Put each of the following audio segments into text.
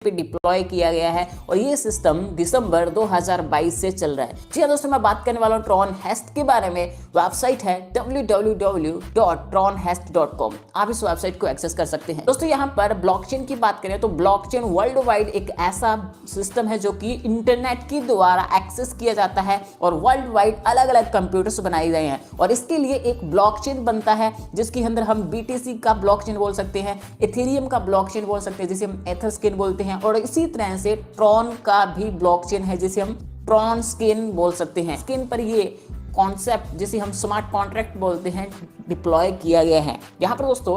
पे डिप्लॉय किया गया है और ये सिस्टम दिसंबर 2022 से चल रहा है। जी हाँ दोस्तों, मैं बात करने वाला हूँ ट्रॉन हेस्ट के बारे में। वेबसाइट है www.tronhest.com। आप इस वेबसाइट को एक्सेस कर सकते हैं। दोस्तों यहाँ पर ब्लॉकचेन की बात करें तो ब्लॉकचेन वर्ल्ड वाइड एक ऐसा सिस्टम है जो कि इंटरनेट के द्वारा एक्सेस किया जाता है और वर्ल्ड वाइड अलग अलग कंप्यूटर्स बनाए गए हैं और इसके लिए एक ब्लॉकचेन बनता है जिसके अंदर हम BTC का ब्लॉकचेन बोल सकते हैं, इथेरियम का ब्लॉकचेन बोल सकते हैं जिसे हम एथरस्केन बोलते हैं, और इसी तरह से ट्रॉन का भी ब्लॉकचेन है जिसे हम ट्रॉन स्केन बोल सकते हैं। स्केन पर ये कॉन्सेप्ट जिसे हम स्मार्ट कॉन्ट्रैक्ट बोलते हैं डिप्लॉय किया गया है। यहाँ पर दोस्तों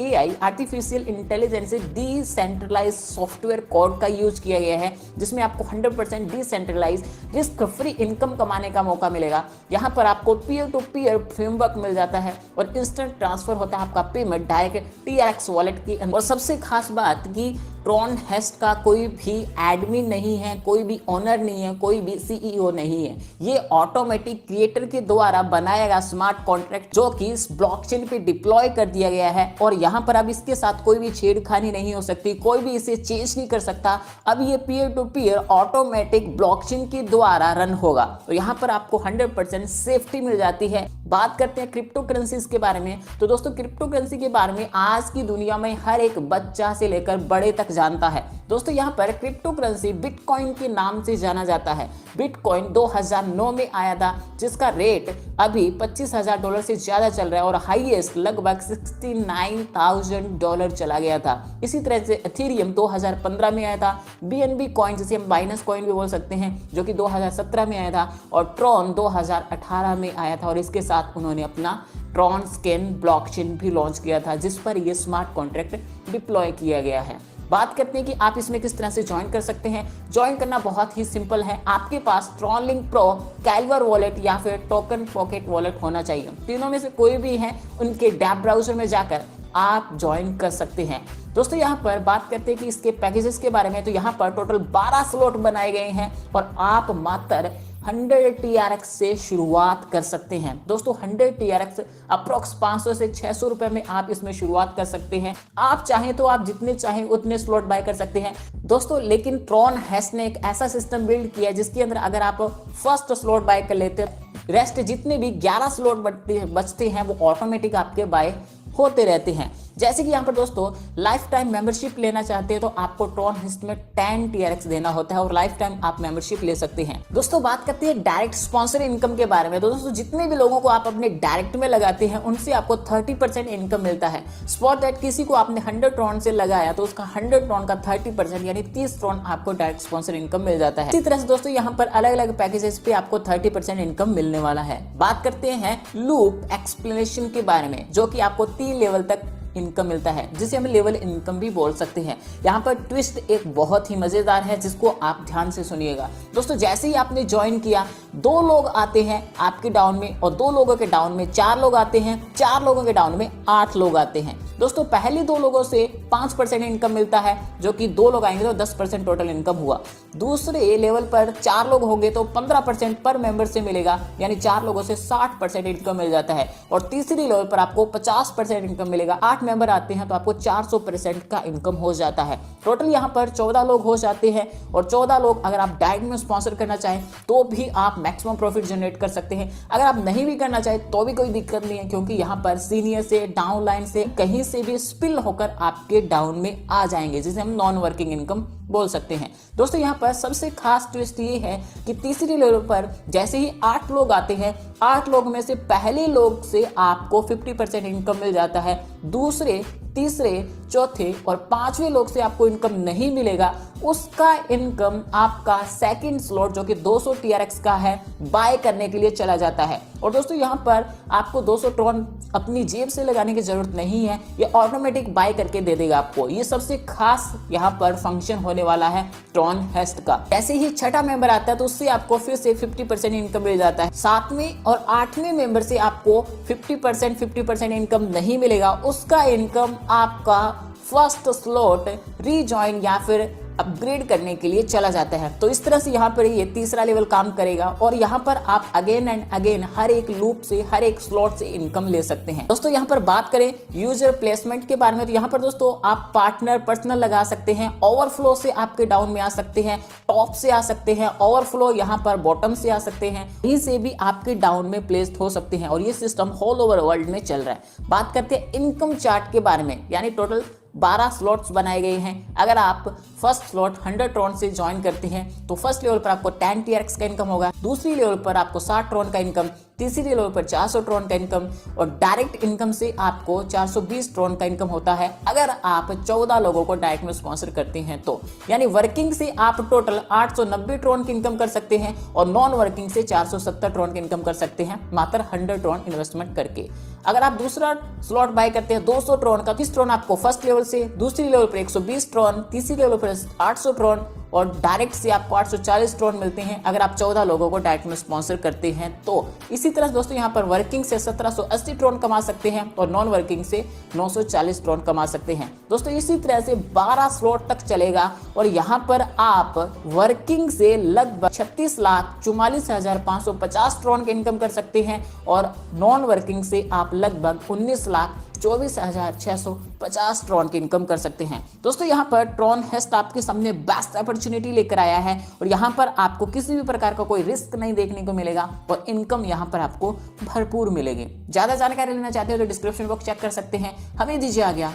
AI आर्टिफिशियल इंटेलिजेंस से डिसेंट्रलाइज सॉफ्टवेयर कोड का यूज किया गया है जिसमें आपको 100% डिसेंट्रलाइज रिस्क फ्री इनकम कमाने का मौका मिलेगा। यहाँ पर आपको पीयर टू पीयर फ्रेमवर्क मिल जाता है और इंस्टेंट ट्रांसफर होता है आपका पेमेंट डायरेक्ट TRX वॉलेट की। और सबसे खास बात कि ट्रॉन हेस्ट का कोई भी एडमिन नहीं है, कोई भी ओनर नहीं है, कोई भी CEO नहीं है। ये ऑटोमेटिक क्रिएटर के द्वारा बनाया गया स्मार्ट कॉन्ट्रैक्ट जो कि इस ब्लॉकचेन पे डिप्लॉय कर दिया गया है और यहाँ पर अब इसके साथ कोई भी छेड़खानी नहीं हो सकती, कोई भी इसे चेंज नहीं कर सकता। अब ये peer to peer automatic blockchain के द्वारा रन होगा तो यहाँ पर आपको 100% सेफ्टी मिल जाती है। बात करते हैं क्रिप्टो करेंसीज के बारे में तो दोस्तों क्रिप्टो करेंसी के बारे में आज की दुनिया में हर एक बच्चा से लेकर बड़े तक जानता है। दोस्तों यहाँ पर क्रिप्टो करेंसी बिटकॉइन के नाम से जाना जाता है। बिटकॉइन 2009 में आया था जिसका रेट अभी $25,000 से ज्यादा चल रहा है और हाईएस्ट लगभग $69,000 चला गया था। इसी तरह से इथेरियम 2015 में आया था। BNB कॉइन जिसे हम बाइनेंस कॉइन भी बोल सकते हैं जो कि 2017 में आया था और ट्रॉन 2018 में आया था और इसके साथ उन्होंने अपना ट्रॉन स्केन ब्लॉकचेन भी लॉन्च किया था जिस पर यह स्मार्ट कॉन्ट्रैक्ट डिप्लॉय किया गया है। बात करते हैं कि आप इसमें किस तरह से ज्वाइन कर सकते हैं। ज्वाइन करना बहुत ही सिंपल है। आपके पास ट्रॉन लिंक प्रो, कैलवर वॉलेट या फिर टोकन पॉकेट वॉलेट होना चाहिए। तीनों में से कोई भी है उनके डैप ब्राउजर में जाकर आप ज्वाइन कर सकते हैं। दोस्तों यहाँ पर बात करते हैं कि इसके पैकेजेस के बारे में तो यहाँ पर टोटल 12 स्लॉट बनाए गए हैं और आप मात्र 100 TRX से शुरुआत कर सकते हैं। दोस्तों 100 TRX अप्रोक्स 500 से 600 रुपए में आप इसमें शुरुआत कर सकते हैं। आप चाहें तो आप जितने चाहें उतने स्लॉट बाय कर सकते हैं दोस्तों। लेकिन ट्रॉन हेस्ट ने एक ऐसा सिस्टम बिल्ड किया है जिसके अंदर अगर आप फर्स्ट स्लॉट बाय कर लेते हैं रेस्ट जितने भी 11 स्लॉट बचते हैं वो ऑटोमेटिक आपके बाय होते रहते हैं। जैसे कि यहाँ पर दोस्तों लाइफ टाइम मेंबरशिप लेना चाहते हैं तो आपको ट्रॉन हेस्ट में 10 TRX देना होता है और लाइफ टाइम आप मेंबरशिप ले सकते हैं। दोस्तों बात करते हैं डायरेक्ट स्पॉन्सर इनकम के बारे में। दोस्तों जितने भी लोगों को आप अपने डायरेक्ट में लगाते हैं उनसे आपको 30% इनकम मिलता है। स्पॉट दैट किसी को आपने 100 ट्रॉन से लगाया तो उसका 100 ट्रॉन का 30% यानी 30 ट्रॉन आपको डायरेक्ट स्पॉन्सर इनकम मिल जाता है। इसी तरह से दोस्तों यहाँ पर अलग अलग पैकेजेस पे आपको 30% इनकम मिलने वाला है। बात करते हैं लूप एक्सप्लेनेशन के बारे में जो कि आपको 3 लेवल तक इनकम मिलता है जिसे हम लेवल इनकम भी बोल सकते हैं। यहाँ पर ट्विस्ट एक बहुत ही मजेदार है जिसको आप ध्यान से सुनिएगा। दोस्तों जैसे ही आपने ज्वाइन किया 2 लोग आते हैं आपके डाउन में और 2 लोगों के डाउन में 4 लोग आते हैं, 4 लोगों के डाउन में 8 लोग आते हैं। दोस्तों पहले 2 लोगों से 5% इनकम मिलता है जो कि 2 लोग आएंगे तो 10% टोटल इनकम हुआ। दूसरे लेवल पर 4 लोग होंगे तो 15% पर मेंबर से मिलेगा यानी 4 लोगों से 60% इनकम मिल जाता है और तीसरी लेवल पर आपको 50% इनकम मिलेगा। 8 मेंबर आते हैं तो आपको 400% का इनकम हो जाता है। टोटल यहाँ पर 14 लोग हो जाते हैं और 14 लोग अगर आप डायरेक्ट में स्पॉन्सर करना चाहें तो भी आप मैक्सिमम प्रॉफिट जनरेट कर सकते हैं। अगर आप नहीं भी करना चाहें तो भी कोई दिक्कत नहीं है क्योंकि यहाँ पर सीनियर से डाउन लाइन से कहीं से भी स्पिल होकर आपके डाउन में आ जाएंगे जिसे हम नॉन वर्किंग इनकम बोल सकते हैं। दोस्तों यहाँ पर सबसे खास ट्विस्ट ये है कि तीसरी लेवल पर जैसे ही 8 लोग आते हैं 8 लोग में से पहले लोग से आपको 50% इनकम मिल जाता है। दूसरे, तीसरे, चौथे और 5वें लोग से आपको इनकम नहीं मिलेगा। उसका इनकम आपका सेकंड स्लॉट जो कि 200 TRX का है बाय करने के लिए चला जाता है। और दोस्तों यहाँ पर आपको 200 ट्रॉन अपनी जेब से लगाने की जरूरत नहीं है, ये ऑटोमेटिक बाय करके दे देगा आपको। ये सबसे खास यहाँ पर फंक्शन होने वाला है ट्रॉन हेस्ट का। जैसे ही 6ठा मेंबर आता है तो उससे आपको फिर से 50% इनकम मिल जाता है। 7वें और 8वें मेंबर से आपको 50% इनकम नहीं मिलेगा। उसका इनकम आपका फर्स्ट स्लॉट रीजॉइन या फिर अपग्रेड करने के लिए चला जाता है। तो इस तरह से यहाँ पर ये तीसरा लेवल काम करेगा और यहाँ पर आप अगेन एंड अगेन हर एक लूप से, हर एक स्लॉट से इनकम ले सकते हैं। दोस्तों यहाँ पर बात करें यूजर प्लेसमेंट के बारे में, तो यहाँ पर दोस्तों आप पार्टनर पर्सनल लगा सकते हैं, ओवरफ्लो से आपके डाउन में आ सकते हैं, टॉप से आ सकते हैं, ओवरफ्लो यहाँ पर बॉटम से आ सकते हैं, कहीं से भी आपके डाउन में प्लेस्ड हो सकते हैं और ये सिस्टम ऑल ओवर वर्ल्ड में चल रहा है। बात करते हैं इनकम चार्ट के बारे में, यानी टोटल 12 स्लॉट्स बनाए गए हैं। अगर आप फर्स्ट स्लॉट 100 ट्रॉन से ज्वाइन करते हैं तो फर्स्ट लेवल पर आपको 10 TRX का इनकम होगा, दूसरी लेवल पर आपको 60 ट्रॉन का इनकम, तीसरी लेवल पर 400 ट्रॉन का इनकम और डायरेक्ट इनकम से आपको 420 ट्रॉन का इनकम होता है अगर आप 14 लोगों को डायरेक्ट में स्पॉन्सर करते हैं तो। यानी वर्किंग से आप टोटल 890 ट्रॉन की इनकम कर सकते हैं और नॉन वर्किंग से 470 ट्रॉन की इनकम कर सकते हैं मात्र 100 ट्रॉन इन्वेस्टमेंट करके। अगर आप दूसरा स्लॉट बाय करते हैं 200 ट्रॉन का, 30 ट्रॉन आपको फर्स्ट लेवल से, दूसरी लेवल पर 120 ट्रॉन, तीसरी लेवल पर 800 ट्रॉन और डायरेक्ट से आपको 840 ट्रॉन मिलते हैं अगर आप 14 लोगों को डायरेक्ट में स्पॉन्सर करते हैं तो। इसी तरह दोस्तों यहाँ पर वर्किंग से 1780 ट्रॉन कमा सकते हैं और नॉन वर्किंग से 940 ट्रॉन कमा सकते हैं। दोस्तों इसी तरह से 12 स्लॉट तक चलेगा और यहाँ पर आप वर्किंग से लगभग 36,44,550 ट्रॉन की इनकम कर सकते हैं और नॉन वर्किंग से आप लगभग 19,24,650 ट्रॉन की इनकम कर सकते हैं। दोस्तों यहाँ पर ट्रॉन हेस्ट आपके सामने बेस्ट अपॉर्चुनिटी लेकर आया है और यहाँ पर आपको किसी भी प्रकार का कोई रिस्क नहीं देखने को मिलेगा और इनकम यहाँ पर आपको भरपूर मिलेगी। ज्यादा जानकारी लेना चाहते हो तो डिस्क्रिप्शन बॉक्स चेक कर सकते हैं। हमें दीजिए आज्ञा।